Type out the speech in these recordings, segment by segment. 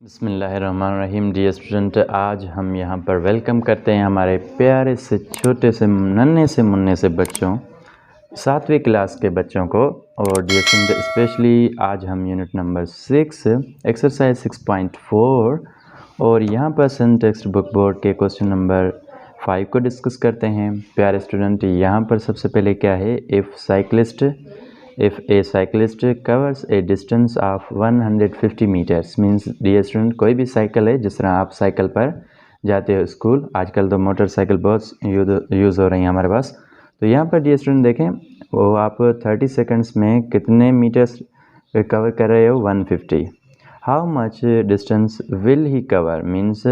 बिस्मिल्लाहिर्रहमानिर्रहीम। Dear student, आज हम यहाँ पर वेलकम करते हैं हमारे प्यारे से छोटे से नन्हे से मुन्ने से बच्चों, 7वीं क्लास के बच्चों को। और डियर स्टूडेंट, स्पेशली आज हम यूनिट नंबर 6 एक्सरसाइज 6.4 और यहाँ पर सन टेक्स्ट बुक बोर्ड के क्वेश्चन नंबर 5 को डिस्कस करते हैं। प्यारे स्टूडेंट, यहाँ पर सबसे पहले क्या है, If a cyclist covers a distance of 150 meters means dear student, कोई भी साइकिल है, जिस तरह आप साइकिल पर जाते हो स्कूल, आजकल तो मोटरसाइकिल बहुत यूज़ हो रही हैं हमारे पास। तो यहाँ पर डियर स्टूडेंट देखें, वो आप 30 सेकंड्स में कितने मीटर्स कवर कर रहे हो, 150। How much distance will he cover means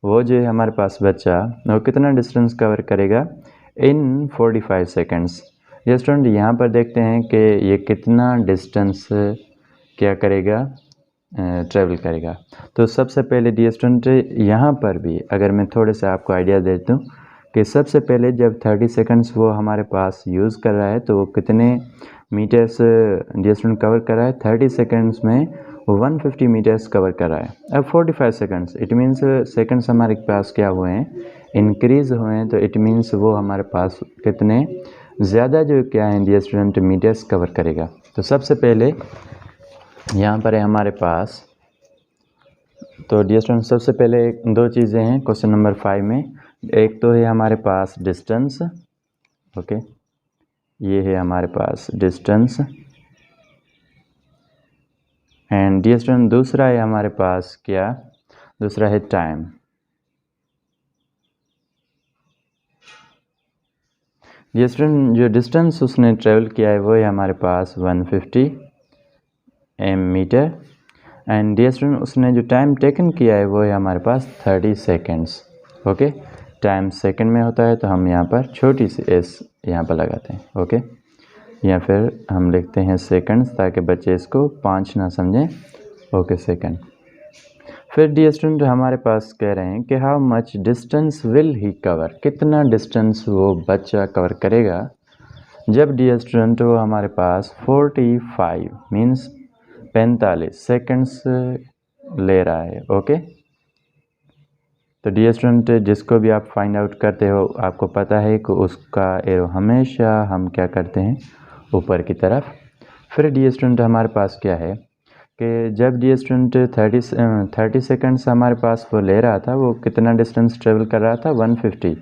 वो जो है हमारे पास बच्चा, वो कितना डिस्टेंस कवर करेगा इन 45 सेकंड्स। ये स्टूडेंट यहाँ पर देखते हैं कि ये कितना डिस्टेंस क्या करेगा, ट्रैवल करेगा। तो सबसे पहले डियर स्टूडेंट, यहाँ पर भी अगर मैं थोड़े से आपको आइडिया दे दूँ कि सबसे पहले जब 30 सेकंड्स वो हमारे पास यूज़ कर रहा है तो वो कितने मीटर्स डियर स्टूडेंट कवर कर रहा है, 30 सेकंड्स में 150 मीटर्स कवर कर रहा है। अब 45 सेकंड्स, इट मीन्स सेकंड्स हमारे पास क्या हुए हैं, इंक्रीज़ हुए हैं। तो इट मीन्स वो हमारे पास कितने ज़्यादा जो क्या है डियर स्टूडेंट मीटर्स कवर करेगा। तो सबसे पहले यहाँ पर है हमारे पास, तो डियर स्टूडेंट सबसे पहले दो चीज़ें हैं क्वेश्चन नंबर 5 में। एक तो है हमारे पास डिस्टेंस, ओके, ये है हमारे पास डिस्टेंस। एंड डियर स्टूडेंट दूसरा है हमारे पास क्या, दूसरा है टाइम। डियर स्टूडेंट जो डिस्टेंस उसने ट्रेवल किया है वो है हमारे पास 150 मीटर। एंड डियर स्टूडेंट उसने जो टाइम टेकन किया है वो है हमारे पास 30 सेकेंड्स। ओके, टाइम सेकंड में होता है तो हम यहाँ पर छोटी सी एस यहाँ पर लगाते हैं, ओके, या फिर हम लिखते हैं सेकंड्स ताकि बच्चे इसको 5 ना समझें, ओके, सेकंड। फिर डियर स्टूडेंट हमारे पास कह रहे हैं कि how much distance will he cover, कितना डिस्टेंस वो बच्चा कवर करेगा जब डियर स्टूडेंट वो हमारे पास 45 मीन्स 45 सेकंड्स ले रहा है, ओके। तो डियर स्टूडेंट जिसको भी आप फाइंड आउट करते हो, आपको पता है कि उसका एरो हमेशा हम क्या करते हैं, ऊपर की तरफ। फिर डियर स्टूडेंट हमारे पास क्या है कि जब डियर स्टूडेंट 30 सेकंड्स हमारे पास वो ले रहा था, वो कितना डिस्टेंस ट्रेवल कर रहा था, 150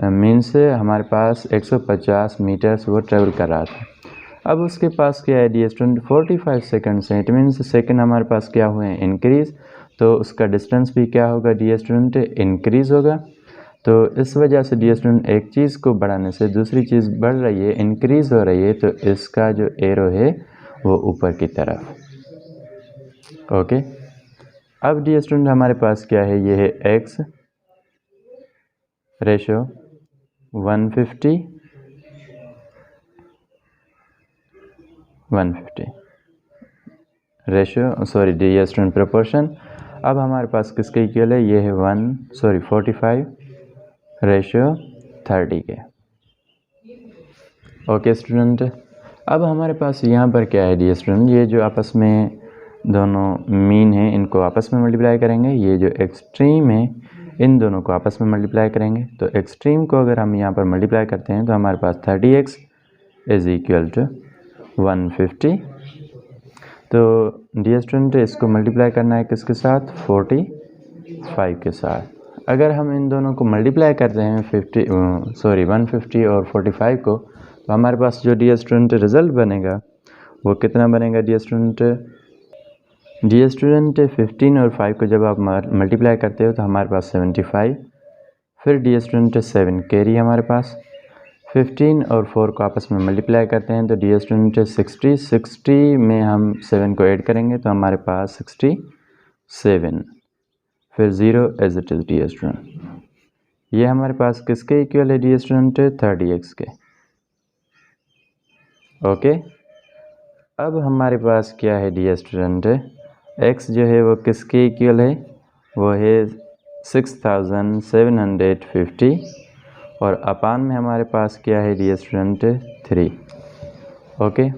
मीन्स हमारे पास 150 मीटर्स वो ट्रेवल कर रहा था। अब उसके पास क्या है डियर स्टूडेंट, 45 सेकंड्स हैं, इट मीन्स सेकंड हमारे पास क्या हुए हैं, इंक्रीज़। तो उसका डिस्टेंस भी क्या होगा डियर स्टूडेंट, इंक्रीज़ होगा। तो इस वजह से डियर स्टूडेंट एक चीज़ को बढ़ाने से दूसरी चीज़ बढ़ रही है, इंक्रीज़ हो रही है, तो इसका जो एरो है वो ऊपर की तरफ, ओके। अब डियर स्टूडेंट हमारे पास क्या है, ये है x ratio 150 ratio, sorry dear student proportion. अब हमारे पास किसके इक्वल है, ये है 45 रेशो 30 के, ओके स्टूडेंट। अब हमारे पास यहाँ पर क्या है डियर स्टूडेंट, ये जो आपस में दोनों मीन हैं इनको आपस में मल्टीप्लाई करेंगे, ये जो एक्सट्रीम है इन दोनों को आपस में मल्टीप्लाई करेंगे। तो एक्सट्रीम को अगर हम यहाँ पर मल्टीप्लाई करते हैं तो हमारे पास 30x इज़ इक्वल टू 150। तो डियर स्टूडेंट इसको मल्टीप्लाई करना है किसके साथ, 45 के साथ। अगर हम इन दोनों को मल्टीप्लाई करते हैं 150 और 45 को, तो हमारे पास जो डियर स्टूडेंट रिज़ल्ट बनेगा वो कितना बनेगा डियर स्टूडेंट, 15 और 5 को जब आप मल्टीप्लाई करते हो तो हमारे पास 75। फिर डियर स्टूडेंट 7 कैरी हमारे पास, 15 और 4 को आपस में मल्टीप्लाई करते हैं तो डियर स्टूडेंट 60 में हम 7 को ऐड करेंगे तो हमारे पास 67। फिर 0 as it is dear student, ये हमारे पास किसके इक्वल है डियर स्टूडेंट, 30x के, ओके। अब हमारे पास क्या है डियर स्टूडेंट, x जो है वो किसके इक्वल है, वो है 6750 और अपान में हमारे पास क्या है डियर स्टूडेंट, 3, ओके।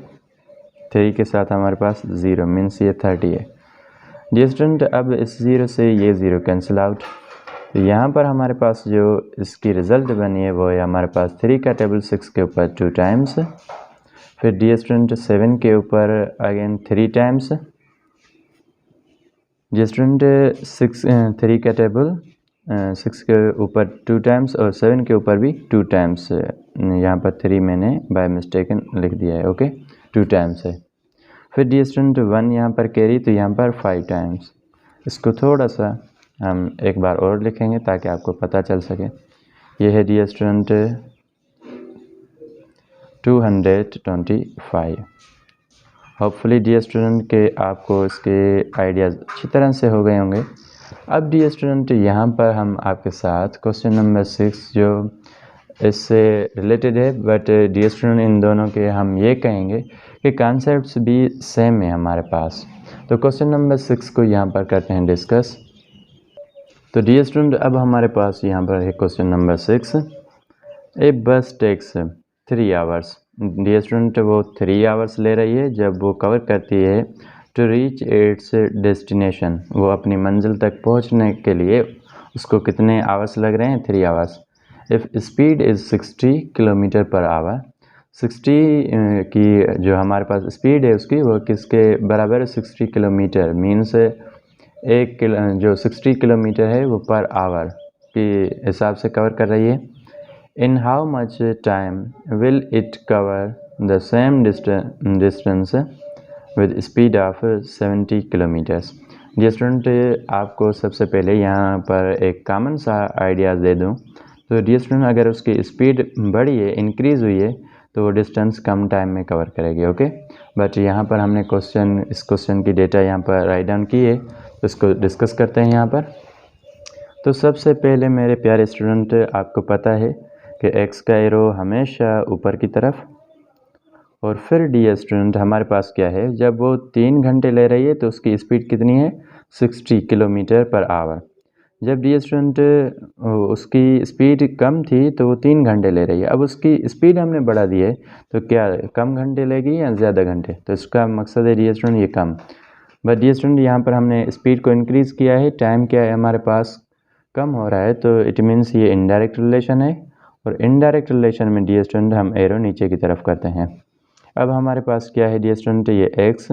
3 के साथ हमारे पास 0 मीन्स ये 30 है। डियर स्टूडेंट, अब इस ज़ीरो से ये ज़ीरो कैंसिल आउट, तो यहाँ पर हमारे पास जो इसकी रिज़ल्ट बनी है वो है हमारे पास 3 का टेबल 6 के ऊपर 2 टाइम्स, फिर डियर स्टूडेंट 7 के ऊपर अगेन 3 टाइम्स, डियर स्टूडेंट 3 का टेबल 6 के ऊपर 2 टाइम्स और 7 के ऊपर भी 2 टाइम्स। यहाँ पर 3 मैंने बाय मिस्टेकन लिख दिया है, ओके, 2 टाइम्स है। फिर डियर स्टूडेंट 1 यहाँ पर कैरी, तो यहाँ पर 5 टाइम्स। इसको थोड़ा सा हम एक बार और लिखेंगे ताकि आपको पता चल सके। ये है dear student 225। Hopefully dear student के आपको इसके आइडियाज़ अच्छी तरह से हो गए होंगे। अब डियर स्टूडेंट यहाँ पर हम आपके साथ क्वेश्चन नंबर 6 जो इससे रिलेटेड है, बट डियर स्टूडेंट इन दोनों के हम ये कहेंगे कि कॉन्सेप्ट्स भी सेम है हमारे पास। तो क्वेश्चन नंबर 6 को यहाँ पर करते हैं डिस्कस। तो डियर स्टूडेंट अब हमारे पास यहाँ पर है क्वेश्चन नंबर 6। ए बस टेक्स 3 आवर्स। डियर स्टूडेंट वो 3 आवर्स ले रही है जब वो कवर करती है टू रीच इट्स डेस्टिनेशन, वो अपनी मंजिल तक पहुंचने के लिए उसको कितने आवर्स लग रहे हैं? 3 hours. If speed is 60 kilometre per our, 60 की जो हमारे पास स्पीड है उसकी वो किसके बराबर है? 60 किलोमीटर मीन्स जो 60 किलोमीटर है वो पर आवर के हिसाब से कवर कर रही है। In how much time will it cover the same distance with speed of 70 kilometers. Dear student आपको सबसे पहले यहाँ पर एक कॉमन सा आइडियाज़ दे दूँ। तो डियर स्टूडेंट अगर उसकी स्पीड बढ़ी है, इंक्रीज़ हुई है, तो वो डिस्टेंस कम टाइम में कवर करेगी, ओके। बट यहाँ पर हमने इस क्वेश्चन की डेटा यहाँ पर राइट डाउन की है, तो इसको डिस्कस करते हैं यहाँ पर। तो सबसे पहले मेरे प्यारे स्टूडेंट आपको पता है कि एक्स का एरो हमेशा ऊपर की तरफ, और फिर डियर स्टूडेंट हमारे पास क्या है, जब वो 3 घंटे ले रही है तो उसकी स्पीड कितनी है? 60 किलोमीटर पर आवर। जब डियर स्टूडेंट उसकी स्पीड कम थी तो वो 3 घंटे ले रही है, अब उसकी स्पीड हमने बढ़ा दी है तो क्या कम घंटे लेगी या ज़्यादा घंटे? तो इसका मकसद है डियर स्टूडेंट ये कम। बट डियर स्टूडेंट यहाँ पर हमने स्पीड को इंक्रीज़ किया है, टाइम क्या है हमारे पास कम हो रहा है, तो इट मीन्स ये इनडायरेक्ट रिलेशन है। और इनडायरेक्ट रिलेशन में डियर स्टूडेंट हम एरो नीचे की तरफ करते हैं। अब हमारे पास क्या है डियर स्टूडेंट? ये एक्स,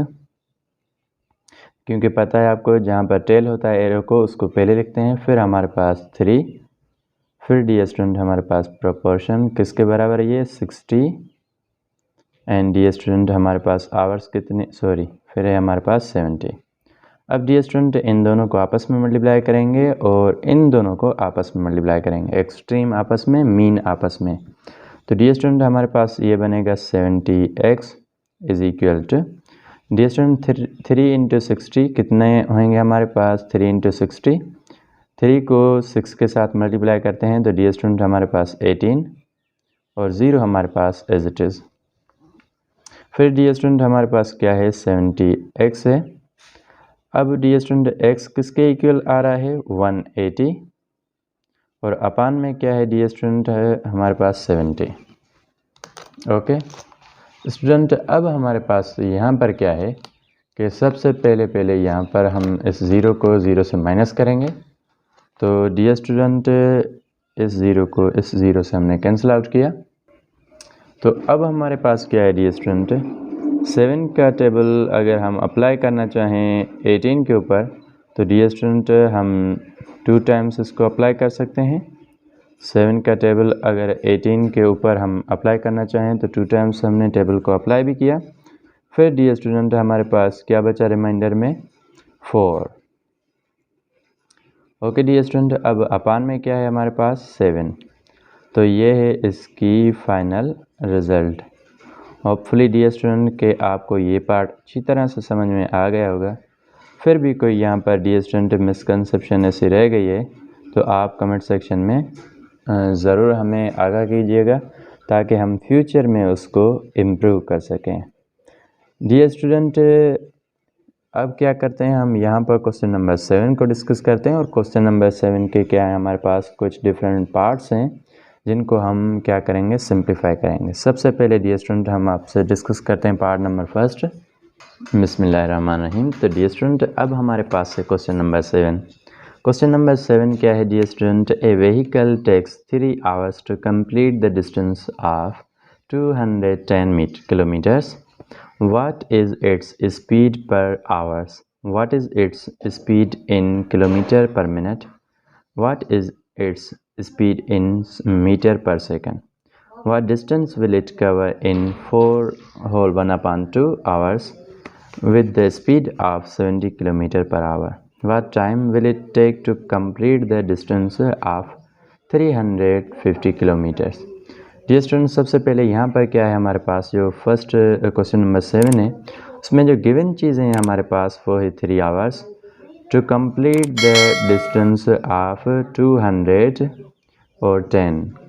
क्योंकि पता है आपको जहाँ पर टेल होता है एरो को उसको पहले लिखते हैं, फिर हमारे पास 3, फिर डियर स्टूडेंट हमारे पास प्रोपोर्शन किसके बराबर है? ये 60, एंड डियर स्टूडेंट हमारे पास आवर्स कितने, फिर है हमारे पास 70। अब डियर स्टूडेंट इन दोनों को आपस में मल्टीप्लाई करेंगे और इन दोनों को आपस में मल्टीप्लाई करेंगे, एक्सट्रीम आपस में, मीन आपस में। तो डियर स्टूडेंट हमारे पास ये बनेगा 70x is equal to, dear student 3 into 60 कितने होंगे हमारे पास? 3 इंटू 60, 3 को 6 के साथ मल्टीप्लाई करते हैं तो डियर स्टूडेंट हमारे पास 18 और 0 हमारे पास एज इट इज़। फिर डियर स्टूडेंट हमारे पास क्या है? 70x है। अब डियर स्टूडेंट x किसके इक्वल आ रहा है? 180, और अपान में क्या है डियर स्टूडेंट? है हमारे पास 70, ओके स्टूडेंट। अब हमारे पास यहाँ पर क्या है कि सबसे पहले यहाँ पर हम इस ज़ीरो को 0 से माइनस करेंगे। तो डियर स्टूडेंट इस ज़ीरो को इस ज़ीरो से हमने कैंसिल आउट किया। तो अब हमारे पास क्या है डियर स्टूडेंट? 7 का टेबल अगर हम अप्लाई करना चाहें 18 के ऊपर, तो डियर स्टूडेंट हम 2 टाइम्स इसको अप्लाई कर सकते हैं। 7 का टेबल अगर 18 के ऊपर हम अप्लाई करना चाहें तो 2 टाइम्स हमने टेबल को अप्लाई भी किया। फिर डियर स्टूडेंट हमारे पास क्या बचा रिमाइंडर में? 4, ओके डियर स्टूडेंट। अब अपान में क्या है हमारे पास? 7। तो ये है इसकी final result. Hopefully dear student के आपको ये पार्ट अच्छी तरह से समझ में आ गया होगा। फिर भी कोई यहाँ पर डियर स्टूडेंट मिसकंसेप्शन ऐसी रह गई है तो आप कमेंट सेक्शन में ज़रूर हमें आगाह कीजिएगा ताकि हम फ्यूचर में उसको इम्प्रूव कर सकें। डियर स्टूडेंट अब क्या करते हैं, हम यहाँ पर क्वेश्चन नंबर 7 को डिस्कस करते हैं। और क्वेश्चन नंबर 7 के क्या है हमारे पास कुछ डिफरेंट पार्ट्स हैं जिनको हम क्या करेंगे? सिंप्लीफाई करेंगे। सबसे पहले डियर स्टूडेंट हम आपसे डिस्कस करते हैं पार्ट नंबर 1। बिस्मिल्लाहिर्रहमानिर्रहीम। तो डियर स्टूडेंट, अब हमारे पास है क्वेश्चन नंबर 7। क्वेश्चन नंबर 7 क्या है dear student? A vehicle takes 3 hours to complete the distance of 210 kilometers. What is its speed per hours? What is its speed in kilometer per minute? What is its speed in meter per second? What distance will it cover in 4 whole 1/2 hours with the speed of 70 km per hour? What time will it take to complete the distance of 350 kilometers? Dear student, सबसे पहले यहाँ पर क्या है हमारे पास, जो first question number 7 है उसमें जो गिवन चीज़ें हैं हमारे पास वो है 3 hours to complete the distance of 210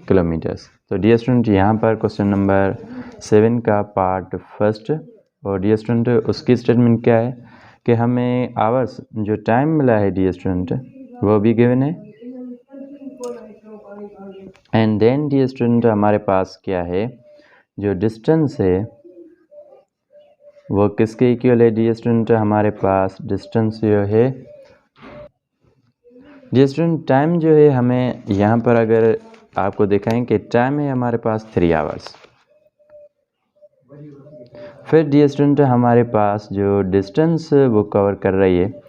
kilometers. तो डियर स्टूडेंट, यहाँ पर क्वेश्चन नंबर 7 का पार्ट फर्स्ट, और डियर स्टूडेंट उसकी स्टेटमेंट क्या है कि हमें आवर्स जो टाइम मिला है डियर स्टूडेंट वो भी गिवन है। एंड देन डियर स्टूडेंट हमारे पास क्या है, जो डिस्टेंस है वो किसके इक्वल है डियर स्टूडेंट? हमारे पास डिस्टेंस जो है डियर स्टूडेंट, टाइम जो है हमें यहाँ पर अगर आपको दिखाएं कि टाइम है हमारे पास 3 hours। फिर डियर स्टूडेंट हमारे पास जो डिस्टेंस वो कवर कर रही है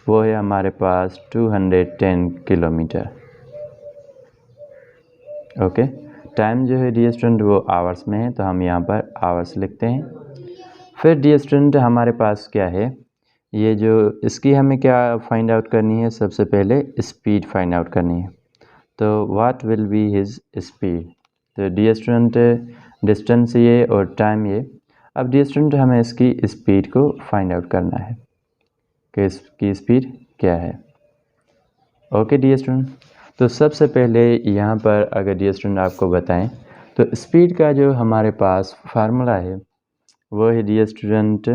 वो है हमारे पास 210 किलोमीटर। ओके, टाइम जो है डियर स्टूडेंट वो आवर्स में है तो हम यहाँ पर आवर्स लिखते हैं। फिर डियर स्टूडेंट हमारे पास क्या है, ये जो इसकी हमें क्या फाइंड आउट करनी है, सबसे पहले स्पीड फाइंड आउट करनी है। तो what will be his speed? तो डियर स्टूडेंट डिस्टेंस ये और टाइम ये। अब डियर स्टूडेंट हमें इसकी स्पीड को फाइंड आउट करना है कि इसकी स्पीड क्या है। ओके डियर स्टूडेंट, तो सबसे पहले यहाँ पर अगर डियर स्टूडेंट आपको बताएं तो स्पीड का जो हमारे पास फार्मूला है वो है डियर स्टूडेंट,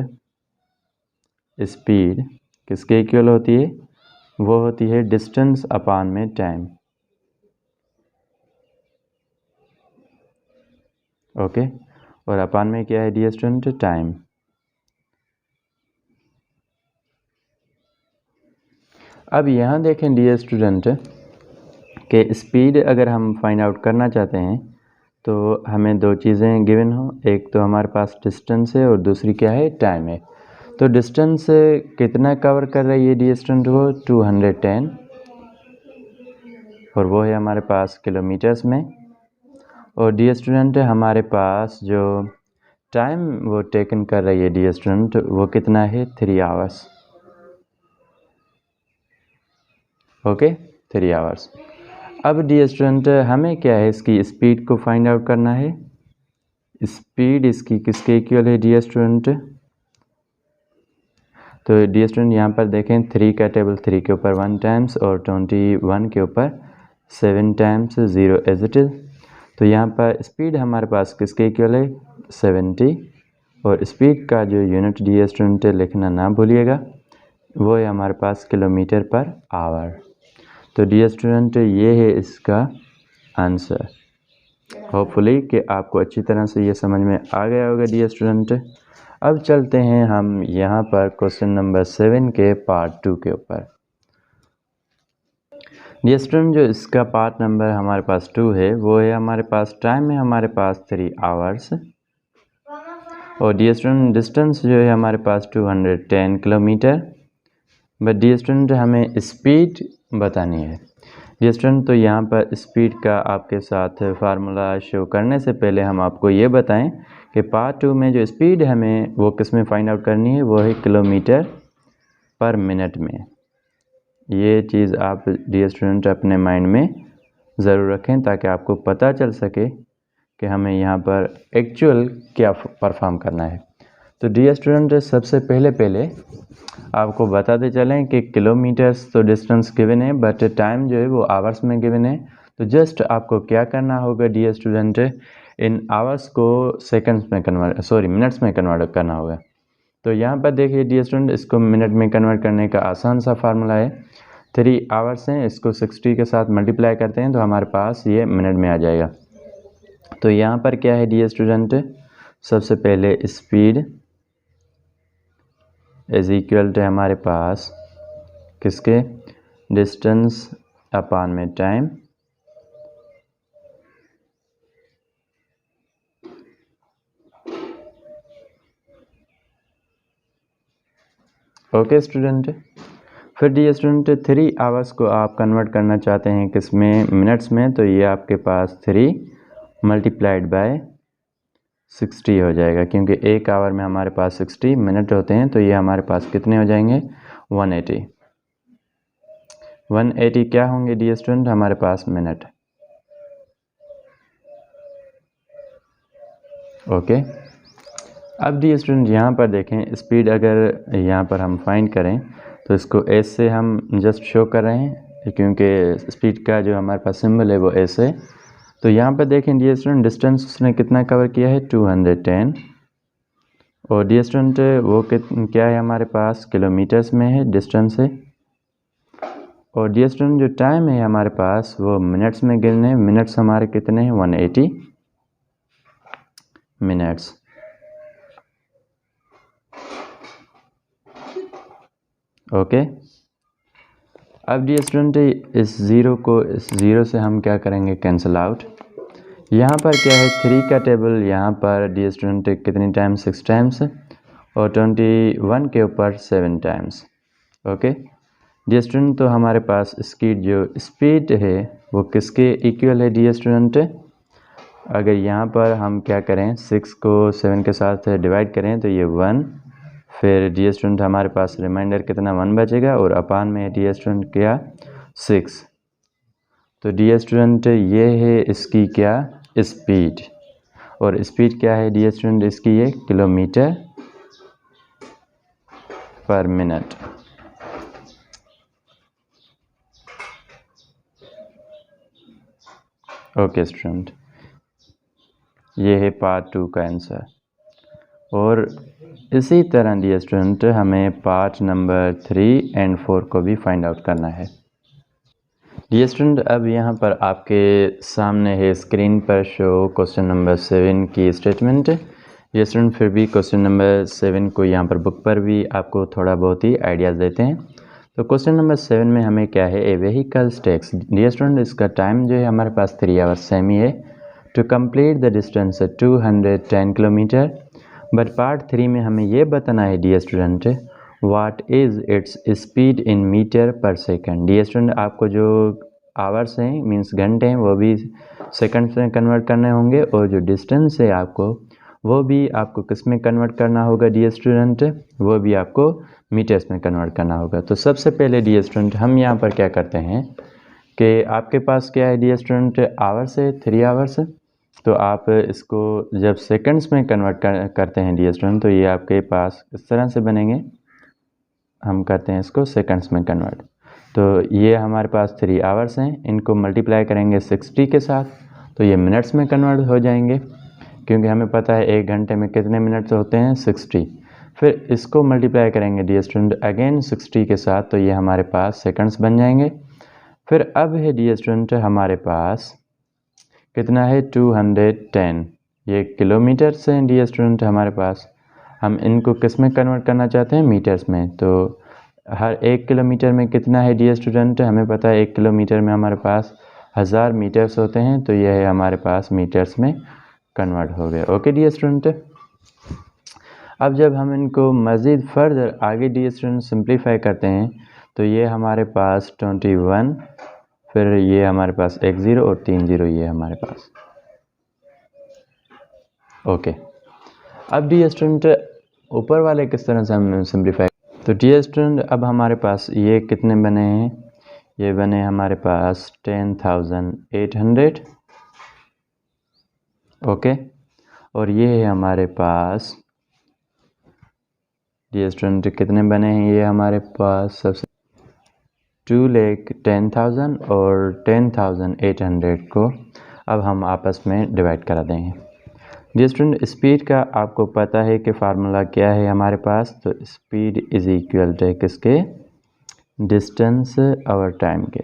स्पीड किसके इक्वल होती है? वो होती है डिस्टेंस अपॉन में टाइम। ओके, और अपॉन में क्या है डियर स्टूडेंट? टाइम। अब यहाँ देखें डियर स्टूडेंट कि स्पीड अगर हम फाइंड आउट करना चाहते हैं तो हमें दो चीज़ें गिवन हो, एक तो हमारे पास डिस्टेंस है और दूसरी क्या है? टाइम है। तो डिस्टेंस कितना कवर कर रही है डियर स्टूडेंट? वो 210, और वो है हमारे पास किलोमीटर्स में। और डियर स्टूडेंट हमारे पास जो टाइम वो टेकन कर रही है डियर स्टूडेंट वो कितना है? 3 hours। Okay, 3 hours। अब डियर स्टूडेंट हमें क्या है, इसकी स्पीड को फाइंड आउट करना है। स्पीड इसकी किसके इक्वल है डियर स्टूडेंट? तो डियर स्टूडेंट यहाँ पर देखें 3 का टेबल 3 के ऊपर 1 टाइम्स और 21 के ऊपर 7 टाइम्स 0 एज इट इज़। तो यहाँ पर स्पीड हमारे पास किसके इक्वल है? 70। और स्पीड का जो यूनिट डियर स्टूडेंट लिखना ना भूलिएगा, वो है हमारे पास किलोमीटर पर आवर। तो डियर स्टूडेंट ये है इसका आंसर। होपफुली कि आपको अच्छी तरह से ये समझ में आ गया होगा डियर स्टूडेंट। अब चलते हैं हम यहाँ पर क्वेश्चन नंबर 7 के पार्ट 2 के ऊपर। डियर स्टूडेंट जो इसका पार्ट नंबर हमारे पास 2 है वो है हमारे पास टाइम है हमारे पास 3 hours। और डियर स्टूडेंट डिस्टेंस जो है हमारे पास 210 किलोमीटर। बट डियर स्टूडेंट हमें स्पीड बतानी है डियर स्टूडेंट। तो यहाँ पर स्पीड का आपके साथ फार्मूला शो करने से पहले हम आपको ये बताएं कि पार्ट 2 में जो स्पीड हमें वो किस में फाइंड आउट करनी है, वो है किलोमीटर पर मिनट में। ये चीज़ आप डियर स्टूडेंट अपने माइंड में ज़रूर रखें ताकि आपको पता चल सके कि हमें यहाँ पर एक्चुअल क्या परफॉर्म करना है। तो डियर स्टूडेंट सबसे पहले आपको बताते चलें कि किलोमीटर्स तो डिस्टेंस गिवन है, बट टाइम जो है वो आवर्स में गिवन है। तो जस्ट आपको क्या करना होगा डियर स्टूडेंट, इन आवर्स को सेकंड्स में मिनट्स में कन्वर्ट करना होगा। तो यहाँ पर देखिए डियर स्टूडेंट, इसको मिनट में कन्वर्ट करने का आसान सा फार्मूला है। 3 hours हैं, इसको 60 के साथ मल्टीप्लाई करते हैं तो हमारे पास ये मिनट में आ जाएगा। तो यहाँ पर क्या है डियर स्टूडेंट, सबसे पहले स्पीड इज इक्वल टू हमारे पास किसके, डिस्टेंस अपॉन में टाइम। ओके स्टूडेंट, फिर डी स्टूडेंट 3 आवर्स को आप कन्वर्ट करना चाहते हैं किस में, मिनट्स में, तो ये आपके पास 3 मल्टीप्लाइड बाय 60 हो जाएगा, क्योंकि 1 आवर में हमारे पास 60 मिनट होते हैं, तो ये हमारे पास कितने हो जाएंगे, 180। 180 क्या होंगे डी स्टूडेंट, हमारे पास मिनट। ओके, अब डी स्टूडेंट यहाँ पर देखें, स्पीड अगर यहाँ पर हम फाइंड करें तो इसको एस से हम जस्ट शो कर रहे हैं, क्योंकि स्पीड का जो हमारे पास सिंबल है वो एस है। तो यहाँ पर देखें डी स्टूडेंट, डिस्टेंस उसने कितना कवर किया है, 210, और डी स्टूडेंट वो क्या है हमारे पास, किलोमीटर्स में है, डिस्टेंस है। और डी स्टूडेंट जो टाइम है हमारे पास वो मिनट्स में गिनने हैं, मिनट्स हमारे कितने हैं, 180 मिनट्स। ओके, अब डी स्टूडेंट इस ज़ीरो से हम क्या करेंगे, कैंसिल आउट। यहाँ पर क्या है, 3 का टेबल, यहाँ पर डी स्टूडेंट कितनी टाइम्स, 6 टाइम्स, और 21 के ऊपर 7 टाइम्स। ओके डी स्टूडेंट, तो हमारे पास इसकी जो स्पीड है वो किसके इक्वल है डी स्टूडेंट, अगर यहाँ पर हम क्या करें, 6 को 7 के साथ डिवाइड करें तो ये 1, फिर डी स्टूडेंट हमारे पास रिमाइंडर कितना 1 बचेगा, और अपान में डी स्टूडेंट क्या 6। तो डी स्टूडेंट ये है इसकी क्या स्पीड, और स्पीड क्या है डी स्टूडेंट इसकी, ये kilometre per minute. Okay student, ये है पार्ट 2 का आंसर। और इसी तरह डी स्टूडेंट हमें पार्ट नंबर 3 एंड 4 को भी फाइंड आउट करना है। डी स्टूडेंट, अब यहाँ पर आपके सामने है स्क्रीन पर शो क्वेश्चन नंबर 7 की स्टेटमेंट। डी स्टूडेंट, फिर भी क्वेश्चन नंबर 7 को यहाँ पर बुक पर भी आपको थोड़ा बहुत ही आइडियाज़ देते हैं। तो क्वेश्चन नंबर 7 में हमें क्या है, a vehicle takes. Dear student, इसका टाइम जो है हमारे पास 3 आवर्स सेम ही है, to complete the distance 210 kilometer. But part 3 में हमें ये बताना है dear student, what is its speed in meter per second. Dear student, आपको जो आवर्स हैं मींस घंटे हैं वो भी सेकंड्स में कन्वर्ट करने होंगे, और जो डिस्टेंस है आपको वो भी आपको किस में कन्वर्ट करना होगा डी स्टूडेंट, वो भी आपको मीटर्स में कन्वर्ट करना होगा। तो सबसे पहले डी स्टूडेंट हम यहाँ पर क्या करते हैं कि आपके पास क्या है डी स्टूडेंट, आवर्स है 3 आवर्स, तो आप इसको जब सेकंड्स में कन्वर्ट करते हैं डी स्टूडेंट, तो ये आपके पास इस तरह से बनेंगे। हम करते हैं इसको सेकंड्स में कन्वर्ट, तो ये हमारे पास 3 आवर्स हैं, इनको मल्टीप्लाई करेंगे 60 के साथ, तो ये मिनट्स में कन्वर्ट हो जाएंगे, क्योंकि हमें पता है 1 घंटे में कितने मिनट्स होते हैं, 60। फिर इसको मल्टीप्लाई करेंगे डी स्टूडेंट अगेन 60 के साथ, तो ये हमारे पास सेकंड्स बन जाएंगे। फिर अब है डी स्टूडेंट हमारे पास कितना है, 210, ये किलोमीटर से डी स्टूडेंट हमारे पास। हम इनको किस में कन्वर्ट करना चाहते हैं, मीटर्स में। तो हर 1 किलोमीटर में कितना है डी स्टूडेंट, हमें पता है 1 किलोमीटर में हमारे पास 1000 मीटर्स होते हैं, तो यह है हमारे पास मीटर्स में कन्वर्ट हो गया। ओके डी स्टूडेंट, अब जब हम इनको मज़ीद फर्दर आगे डी स्टूडेंट सिंप्लीफाई करते हैं, तो ये हमारे पास 21, फिर ये हमारे पास 1 0 और 3 0 ये हमारे पास। ओके, अब डी स्टूडेंट ऊपर वाले किस तरह से हम सिंप्लीफाई, तो डी स्टूडेंट अब हमारे पास ये कितने बने हैं, ये बने हमारे पास 10,800। ओके, और ये है हमारे पास डी स्टूडेंट कितने बने हैं, ये हमारे पास सबसे 2,10,000 और 10,800 को अब हम आपस में डिवाइड करा देंगे। डी स्टूडेंट, स्पीड का आपको पता है कि फार्मूला क्या है हमारे पास, तो स्पीड इज इक्वल टू किसके, डिस्टेंस और टाइम के,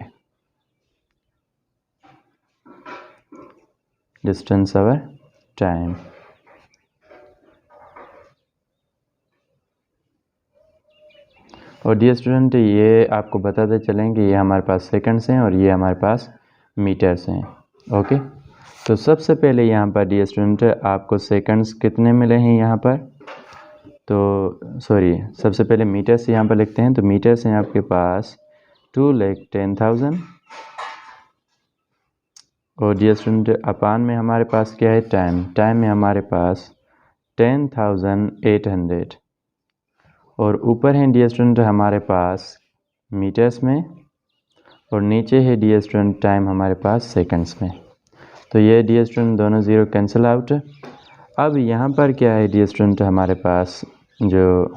डिस्टेंस और टाइम। और डियर स्टूडेंट ये आपको बताते चलें कि ये हमारे पास सेकंड्स हैं और ये हमारे पास मीटर्स हैं। ओके, तो सबसे पहले यहाँ पर डियर स्टूडेंट आपको सेकंड्स कितने मिले हैं यहाँ पर, तो सॉरी सबसे पहले मीटर्स यहाँ पर लिखते हैं। तो मीटर्स हैं आपके पास 2,10,000 और डियर स्टूडेंट अपान में हमारे पास क्या है, टाइम में हमारे पास 10,800 और ऊपर है डियर स्टूडेंट हमारे पास मीटर्स में और नीचे है डियर स्टूडेंट टाइम हमारे पास सेकंड्स में। तो ये डियर स्टूडेंट दोनों ज़ीरो कैंसिल आउट। अब यहाँ पर क्या है डियर स्टूडेंट हमारे पास जो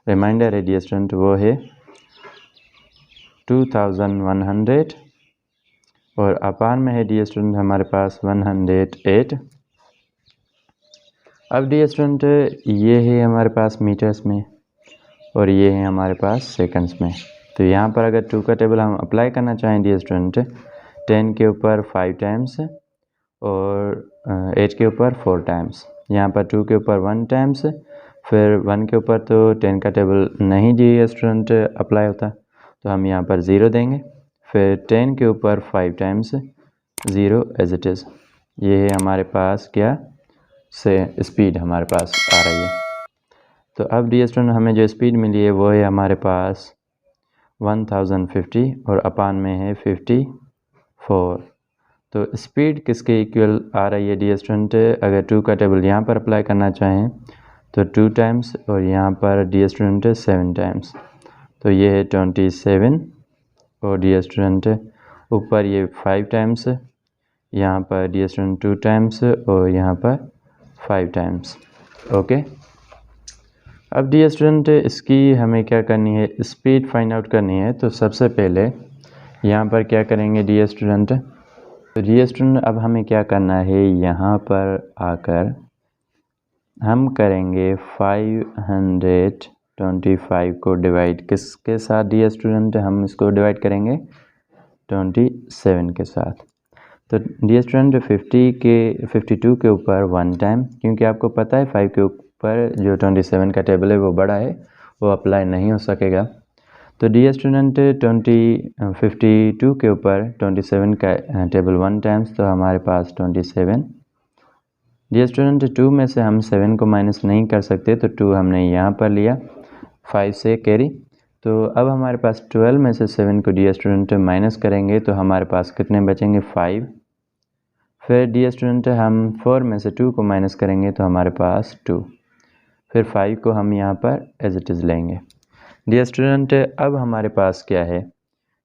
रिमाइंडर है डियर स्टूडेंट वो है 2,100 और अपान में है डियर स्टूडेंट हमारे पास 108। अब डियर स्टूडेंट ये है हमारे पास मीटर्स में और ये है हमारे पास सेकंड्स में। तो यहाँ पर अगर 2 का टेबल हम अप्लाई करना चाहें डियर स्टूडेंट 10 के ऊपर 5 टाइम्स और 8 के ऊपर 4 टाइम्स, यहाँ पर 2 के ऊपर 1 टाइम्स, फिर 1 के ऊपर तो 10 का टेबल नहीं डियर स्टूडेंट अप्लाई होता, तो हम यहाँ पर 0 देंगे, फिर 10 के ऊपर 5 टाइम्स 0 एज इट इज़। ये है हमारे पास क्या से स्पीड हमारे पास आ रही है। तो अब डियर स्टूडेंट हमें जो स्पीड मिली है वो है हमारे पास 1050 और अपान में है 54। तो स्पीड किसके इक्वल आ रही है डियर स्टूडेंट, अगर 2 का टेबल यहाँ पर अप्लाई करना चाहें तो 2 टाइम्स और यहाँ पर डियर स्टूडेंट 7 टाइम्स, तो ये है 27 और डियर स्टूडेंट ऊपर ये 5 टाइम्स, यहाँ पर डियर स्टूडेंट 2 टाइम्स और यहाँ पर 5 टाइम्स। ओके, अब डियर स्टूडेंट इसकी हमें क्या करनी है, स्पीड फाइंड आउट करनी है। तो सबसे पहले यहाँ पर क्या करेंगे डियर स्टूडेंट, तो डियर स्टूडेंट अब हमें क्या करना है, यहाँ पर आकर हम करेंगे 525 को डिवाइड किसके साथ डियर स्टूडेंट, हम इसको डिवाइड करेंगे 27 के साथ। तो डियर स्टूडेंट 52 के ऊपर 1 टाइम, क्योंकि आपको पता है 5 के ऊपर जो 27 का टेबल है वो बड़ा है, वो अप्लाई नहीं हो सकेगा। तो डियर स्टूडेंट 52 के ऊपर 27 का टेबल 1 टाइम्स, तो हमारे पास 27। डियर स्टूडेंट 2 में से हम 7 को माइनस नहीं कर सकते, तो 2 हमने यहाँ पर लिया 5 से कैरी। तो अब हमारे पास 12 में से 7 को डियर स्टूडेंट माइनस करेंगे तो हमारे पास कितने बचेंगे, 5। फिर डियर स्टूडेंट हम 4 में से 2 को माइनस करेंगे तो हमारे पास 2, फिर 5 को हम यहाँ पर एज इट इज़ लेंगे। डियर स्टूडेंट अब हमारे पास क्या है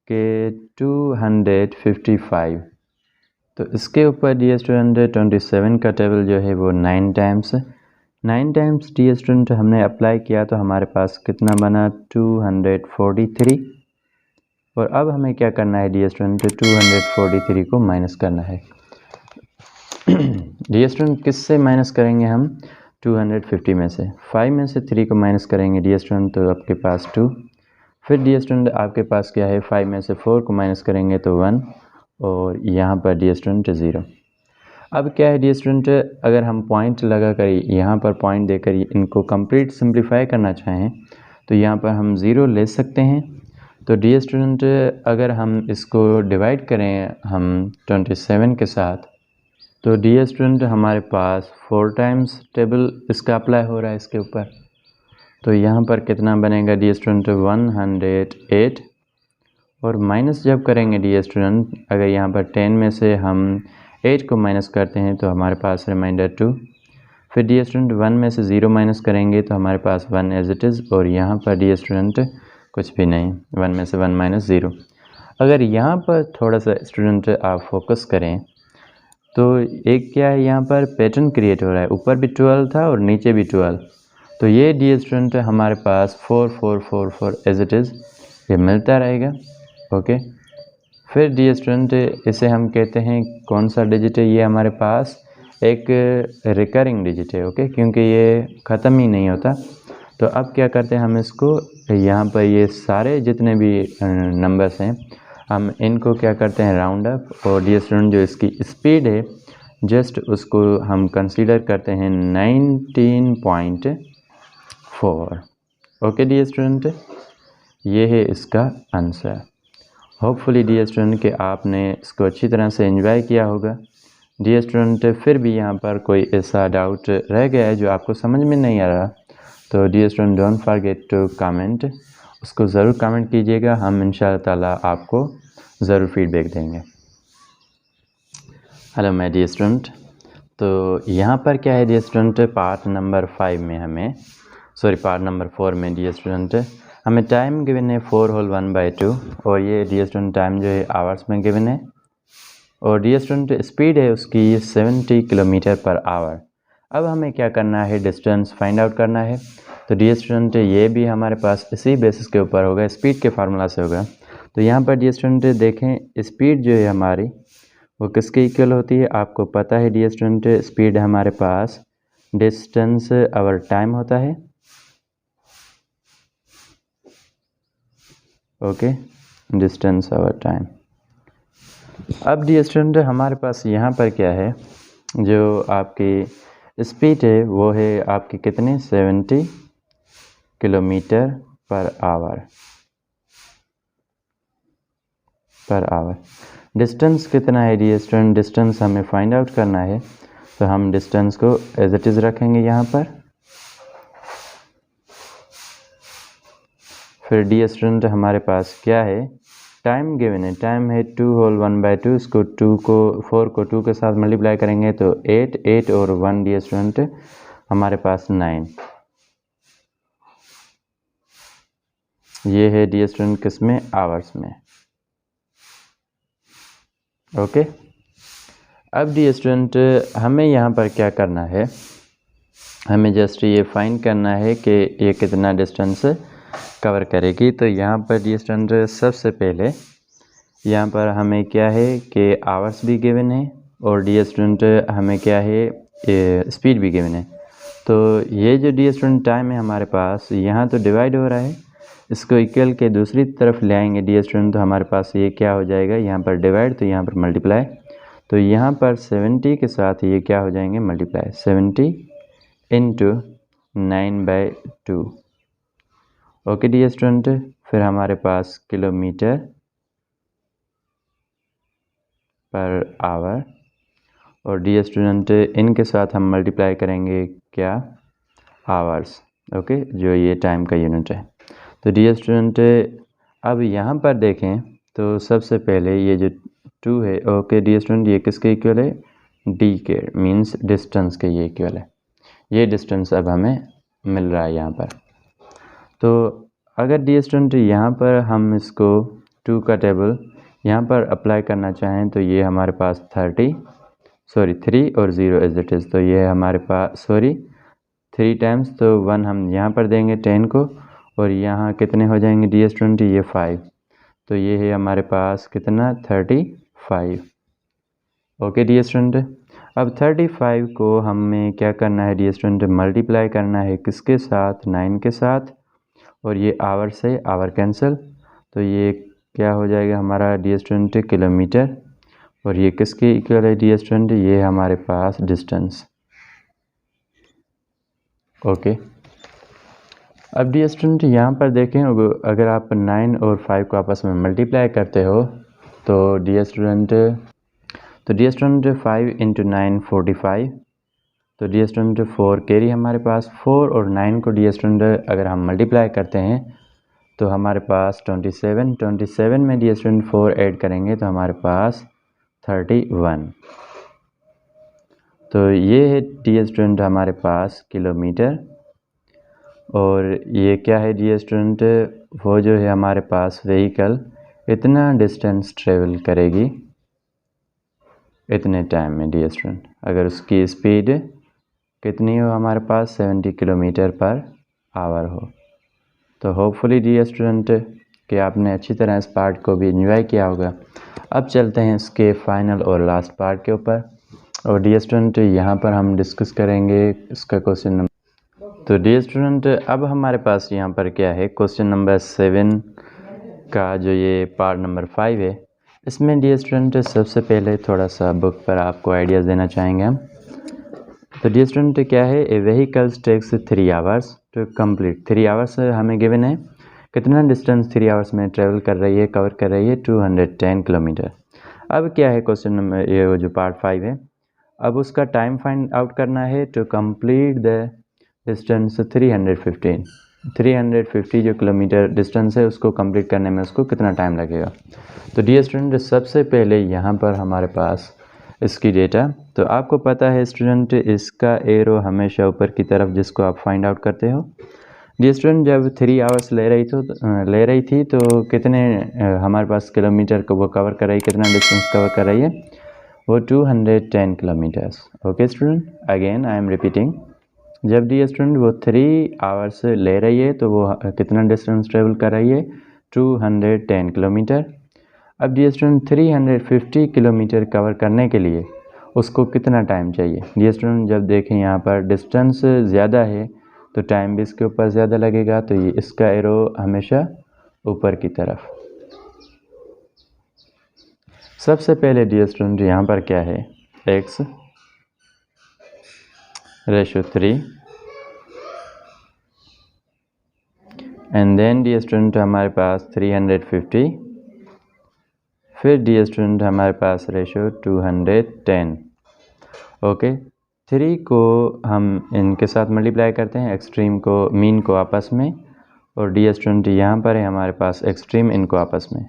कि 255, तो इसके ऊपर डियर स्टूडेंट 27 का टेबल जो है वो 9 टाइम्स डियर स्टूडेंट हमने अप्लाई किया, तो हमारे पास कितना बना 243। और अब हमें क्या करना है डियर स्टूडेंट, 243 को माइनस करना है। डियर स्टूडेंट किससे माइनस करेंगे हम, 250 में से 5 में से 3 को माइनस करेंगे डियर स्टूडेंट, तो आपके पास 2। फिर डियर स्टूडेंट आपके पास क्या है, 5 में से 4 को माइनस करेंगे तो 1 और यहाँ पर डियर स्टूडेंट 0। अब क्या है डियर स्टूडेंट, अगर हम पॉइंट लगा कर यहाँ पर पॉइंट देकर इनको कंप्लीट सिंप्लीफाई करना चाहें तो यहाँ पर हम 0 ले सकते हैं। तो डियर स्टूडेंट अगर हम इसको डिवाइड करें हम 27 के साथ, तो डियर स्टूडेंट हमारे पास 4 टाइम्स टेबल इसका अप्लाई हो रहा है इसके ऊपर, तो यहाँ पर कितना बनेगा डियर स्टूडेंट 108। और माइनस जब करेंगे डियर स्टूडेंट, अगर यहाँ पर 10 में से हम 8 को माइनस करते हैं तो हमारे पास रिमाइंडर 2। फिर डियर स्टूडेंट 1 में से 0 माइनस करेंगे तो हमारे पास 1 एज इट इज़, और यहाँ पर डियर स्टूडेंट कुछ भी नहीं, 1 में से 1 माइनस 0। अगर यहाँ पर थोड़ा सा स्टूडेंट आप फोकस करें तो एक क्या है, यहाँ पर पैटर्न क्रिएट हो रहा है, ऊपर भी 12 था और नीचे भी 12, तो ये डियर स्टूडेंट हमारे पास 4 4 4 4 एज इट इज़ ये मिलता रहेगा। ओके, फिर डियर स्टूडेंट इसे हम कहते हैं कौन सा डिजिट है, ये हमारे पास एक रिकरिंग डिजिट है। ओके, क्योंकि ये ख़त्म ही नहीं होता। तो अब क्या करते हैं, हम इसको यहाँ पर ये सारे जितने भी नंबर्स हैं हम इनको क्या करते हैं, राउंड अप, और डियर स्टूडेंट जो इसकी स्पीड है जस्ट उसको हम कंसीडर करते हैं 19.4। ओके डियर स्टूडेंट, ये है इसका आंसर। होपफुली डियर स्टूडेंट कि आपने इसको अच्छी तरह से एंजॉय किया होगा। डियर स्टूडेंट फिर भी यहाँ पर कोई ऐसा डाउट रह गया है जो आपको समझ में नहीं आ रहा, तो dear student don't forget to comment, उसको ज़रूर कमेंट कीजिएगा। हम इंशाअल्लाह ताला आपको ज़रूर फीडबैक देंगे। हेलो माय डियर स्टूडेंट, तो यहाँ पर क्या है डियर स्टूडेंट, पार्ट नंबर 4 में डियर स्टूडेंट हमें टाइम गिवन है 4 होल 1/2 और ये डियर स्टूडेंट टाइम जो है आवर्स में गिवन है और डियर स्टूडेंट स्पीड है उसकी 70 किलोमीटर पर आवर। अब हमें क्या करना है, डिस्टेंस फाइंड आउट करना है। तो डियर स्टूडेंट ये भी हमारे पास इसी बेसिस के ऊपर होगा, स्पीड के फार्मूला से होगा। तो यहाँ पर डियर स्टूडेंट देखें स्पीड जो है हमारी वो किसके इक्वल होती है, आपको पता है डियर स्टूडेंट स्पीड हमारे पास डिस्टेंस आवर टाइम होता है। Okay, distance hour time. अब डियर स्टूडेंट हमारे पास यहाँ पर क्या है, जो आपकी स्पीड है वो है आपकी कितनी 70 किलोमीटर पर आवर। डिस्टेंस कितना है डियर स्टूडेंट, डिस्टेंस हमें फाइंड आउट करना है। तो हम डिस्टेंस को एज इट इज़ रखेंगे यहाँ पर। फिर डियर स्टूडेंट हमारे पास क्या है, टाइम गिवन है, टाइम है 2 होल 1/2, इसको 4 को 2 के साथ मल्टीप्लाई करेंगे तो 8 और 1 डियर स्टूडेंट हमारे पास 9। ये है डियर स्टूडेंट किसमें, आवर्स में। ओके, अब डियर स्टूडेंट हमें यहाँ पर क्या करना है, हमें जस्ट ये फाइंड करना है कि ये कितना डिस्टेंस कवर करेगी। तो यहाँ पर डियर स्टूडेंट सबसे पहले यहाँ पर हमें क्या है कि आवर्स भी गिवन है और डियर स्टूडेंट हमें क्या है स्पीड भी गिवन है। तो ये जो डियर स्टूडेंट टाइम है हमारे पास यहाँ तो डिवाइड हो रहा है, इसको इक्वल के दूसरी तरफ ले आएंगे डियर स्टूडेंट तो हमारे पास ये क्या हो जाएगा, यहाँ पर डिवाइड तो यहाँ पर मल्टीप्लाई। तो यहाँ पर 70 के साथ ये क्या हो जाएंगे, multiply 70 into 9/2। Okay dear student, फिर हमारे पास किलोमीटर पर आवर और डियर स्टूडेंट इनके साथ हम मल्टीप्लाई करेंगे क्या, आवर्स। ओके, जो ये टाइम का यूनिट है। तो डियर स्टूडेंट अब यहाँ पर देखें तो सबसे पहले ये जो 2 है, ओके डियर स्टूडेंट ये किसके इक्वल है, डी के, मींस डिस्टेंस के ये इक्वल है। ये डिस्टेंस अब हमें मिल रहा है यहाँ पर। तो अगर डियर स्टूडेंट यहाँ पर हम इसको 2 का टेबल यहाँ पर अप्लाई करना चाहें तो ये हमारे पास 3 और 0 एज इट इज़। तो ये हमारे पास 3 टाइम्स, तो 1 हम यहाँ पर देंगे 10 को और यहाँ कितने हो जाएंगे डियर स्टूडेंट, ये 5। तो ये है हमारे पास कितना 35। ओके डियर स्टूडेंट, अब 35 को हमें क्या करना है डियर स्टूडेंट, मल्टीप्लाई करना है किसके साथ, 9 के साथ, और ये आवर से आवर कैंसिल। तो ये क्या हो जाएगा हमारा डियर स्टूडेंट किलोमीटर, और ये किसके इक्वल है डियर स्टूडेंट, ये हमारे पास डिस्टेंस। ओके, अब डियर स्टूडेंट यहाँ पर देखें अगर आप 9 और 5 को आपस में मल्टीप्लाई करते हो तो डियर स्टूडेंट 5 इंटू 9 45। तो डियर स्टूडेंट 4 कैरी हमारे पास, 4 और 9 को डियर स्टूडेंट अगर हम मल्टीप्लाई करते हैं तो हमारे पास 27 में डियर स्टूडेंट 4 ऐड करेंगे तो हमारे पास 31। तो ये है डियर स्टूडेंट हमारे पास किलोमीटर, और ये क्या है डियर स्टूडेंट, वो जो है हमारे पास व्हीकल इतना डिस्टेंस ट्रेवल करेगी इतने टाइम में डियर स्टूडेंट, अगर उसकी स्पीड कितनी हो हमारे पास 70 किलोमीटर पर आवर हो। तो होपफुली डियर स्टूडेंट कि आपने अच्छी तरह इस पार्ट को भी एंजॉय किया होगा। अब चलते हैं इसके फाइनल और लास्ट पार्ट के ऊपर, और डियर स्टूडेंट यहाँ पर हम डिस्कस करेंगे इसका क्वेश्चन नंबर। तो डियर स्टूडेंट अब हमारे पास यहाँ पर क्या है, क्वेश्चन नंबर 7 का जो ये पार्ट नंबर 5 है, इसमें डियर स्टूडेंट सबसे पहले थोड़ा सा बुक पर आपको आइडियाज़ देना चाहेंगे हम। तो डियर स्टूडेंट क्या है, a vehicles takes 3 hours to complete, 3 hours हमें गिवन है कितना डिस्टेंस 3 आवर्स में ट्रेवल कर रही है, कवर कर रही है 210 किलोमीटर। अब क्या है क्वेश्चन नंबर ये जो पार्ट 5 है, अब उसका टाइम फाइंड आउट करना है टू कंप्लीट द डिस्टेंस 350 जो किलोमीटर डिस्टेंस है उसको कंप्लीट करने में उसको कितना टाइम लगेगा। तो डियर स्टूडेंट, सबसे पहले यहाँ पर हमारे पास इसकी डेटा, तो आपको पता है स्टूडेंट इसका एरो हमेशा ऊपर की तरफ जिसको आप फाइंड आउट करते हो। डियर स्टूडेंट, जब 3 आवर्स ले रही थी तो कितने हमारे पास किलोमीटर को वो कवर कर रही, कितना डिस्टेंस कवर कर रही है, वो 210 kilometres. Okay student, again I am repeating, जब डियर स्टूडेंट वो 3 आवर्स ले रही है तो वो कितना डिस्टेंस ट्रेवल कर रही है, 210 किलोमीटर। अब डियर स्टूडेंट 350 किलोमीटर कवर करने के लिए उसको कितना टाइम चाहिए। डियर स्टूडेंट, जब देखें यहाँ पर डिस्टेंस ज़्यादा है तो टाइम भी इसके ऊपर ज़्यादा लगेगा, तो ये इसका एरो हमेशा ऊपर की तरफ। सबसे पहले डियर स्टूडेंट यहाँ पर क्या है, x ratio 3 and then dear student हमारे पास 350, फिर डियर स्टूडेंट हमारे पास रेशो 210। ओके, 3 को हम इनके साथ मल्टीप्लाई करते हैं, एक्सट्रीम को मीन को आपस में, और डियर स्टूडेंट यहाँ पर है हमारे पास एक्सट्रीम इनको आपस में।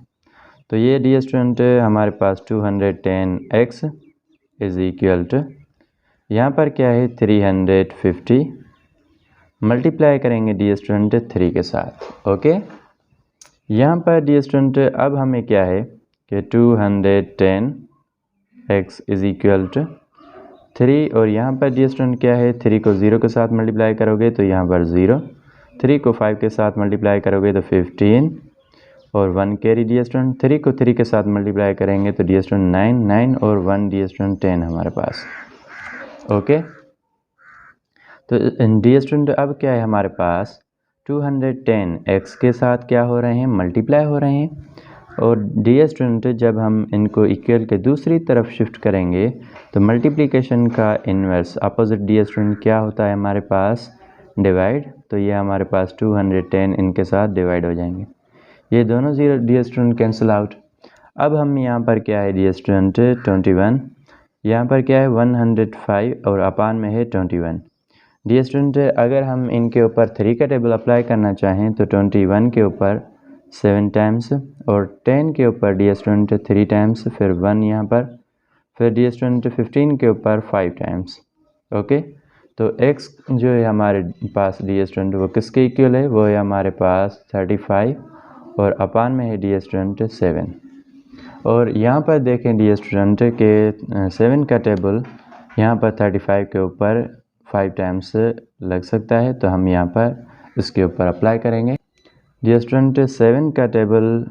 तो ये डियर स्टूडेंट हमारे पास 210x इज़ इक्वल टू, यहाँ पर क्या है 350 मल्टीप्लाई करेंगे डियर स्टूडेंट 3 के साथ। ओके, यहाँ पर डियर स्टूडेंट अब हमें क्या है कि 210x इज़ इक्वल टू 3, और यहाँ पर डियर स्टूडेंट क्या है, 3 को 0 के साथ मल्टीप्लाई करोगे तो यहाँ पर 0, 3 को 5 के साथ मल्टीप्लाई करोगे तो 15 और 1 कैरी डियर स्टूडेंट, 3 को 3 के साथ मल्टीप्लाई करेंगे तो डियर स्टूडेंट 9 और 1 डियर स्टूडेंट 10 हमारे पास। ओके, तो डियर स्टूडेंट अब क्या है हमारे पास 210x के साथ क्या हो रहे हैं, मल्टीप्लाई हो रहे हैं, और डियर स्टूडेंट जब हम इनको इक्वल के दूसरी तरफ शिफ्ट करेंगे तो मल्टीप्लिकेशन का इन्वर्स अपोजिट डियर स्टूडेंट क्या होता है हमारे पास, डिवाइड। तो ये हमारे पास 210 इनके साथ डिवाइड हो जाएंगे, ये दोनों zero dear student cancel out. अब हम यहाँ पर क्या है डियर स्टूडेंट 21, यहाँ पर क्या है 105 और अपान में है 21। डियर स्टूडेंट अगर हम इनके ऊपर 3 का टेबल अप्लाई करना चाहें तो 21 के ऊपर 7 टाइम्स और 10 के ऊपर डियर स्टूडेंट 3 टाइम्स, फिर 1 यहाँ पर, फिर डियर स्टूडेंट 15 के ऊपर 5 टाइम्स। ओके, तो x जो है हमारे पास डियर स्टूडेंट वो किसके इक्वल है, वो है हमारे पास 35 और अपान में है डियर स्टूडेंट 7। और यहाँ पर देखें डियर स्टूडेंट के 7 का टेबल यहाँ पर 35 के ऊपर 5 टाइम्स लग सकता है, तो हम यहाँ पर इसके ऊपर अप्लाई करेंगे। डियर स्टूडेंट 7 का टेबल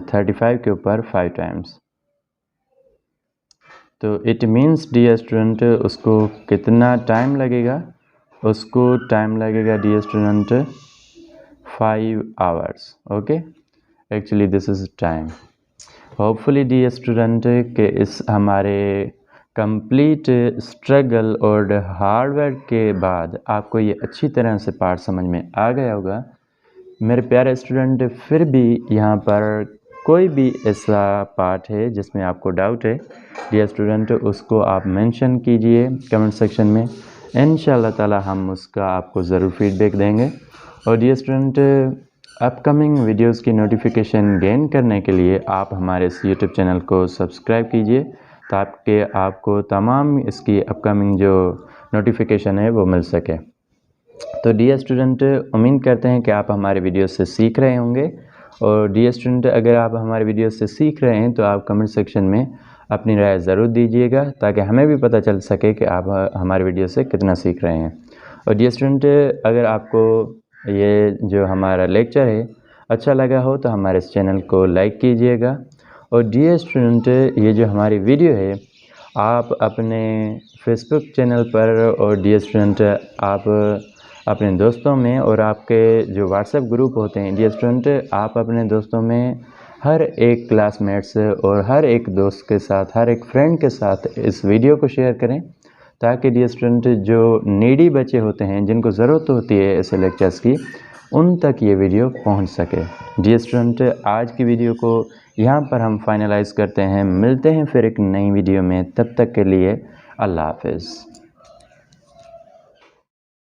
35 के ऊपर 5 टाइम्स, तो इट मीन्स डियर स्टूडेंट उसको कितना टाइम लगेगा, उसको टाइम लगेगा dear student 5 hours. Okay, actually this is time. Hopefully dear student के इस हमारे कंप्लीट स्ट्रगल और हार्डवर्क के बाद आपको ये अच्छी तरह से पार्ट समझ में आ गया होगा। मेरे प्यारे स्टूडेंट, फिर भी यहाँ पर कोई भी ऐसा पार्ट है जिसमें आपको डाउट है डियर स्टूडेंट, उसको आप मेंशन कीजिए कमेंट सेक्शन में, इंशाल्लाह ताला हम उसका आपको ज़रूर फीडबैक देंगे। और डियर स्टूडेंट अपकमिंग वीडियोस की नोटिफिकेशन गेन करने के लिए आप हमारे इस यूट्यूब चैनल को सब्सक्राइब कीजिए ताकि आपको तमाम इसकी अपकमिंग जो नोटिफिकेशन है वो मिल सके। तो डियर स्टूडेंट उम्मीद करते हैं कि आप हमारे वीडियो से सीख रहे होंगे, और डियर स्टूडेंट अगर आप हमारे वीडियो से सीख रहे हैं तो आप कमेंट सेक्शन में अपनी राय ज़रूर दीजिएगा ताकि हमें भी पता चल सके कि आप हमारे वीडियो से कितना सीख रहे हैं। और डियर स्टूडेंट अगर आपको ये जो हमारा लेक्चर है अच्छा लगा हो तो हमारे इस चैनल को लाइक कीजिएगा। और डियर स्टूडेंट ये जो हमारी वीडियो है आप अपने फेसबुक चैनल पर, और डियर स्टूडेंट आप अपने दोस्तों में और आपके जो व्हाट्सएप ग्रुप होते हैं डियर स्टूडेंट, आप अपने दोस्तों में हर एक क्लासमेट्स और हर एक दोस्त के साथ, हर एक फ्रेंड के साथ इस वीडियो को शेयर करें ताकि डियर स्टूडेंट जो नीडी बच्चे होते हैं जिनको ज़रूरत होती है ऐसे लेक्चर्स की, उन तक ये वीडियो पहुंच सके। डियर स्टूडेंट, आज की वीडियो को यहाँ पर हम फाइनलाइज़ करते हैं। मिलते हैं फिर एक नई वीडियो में, तब तक के लिए अल्लाह हाफ़िज़।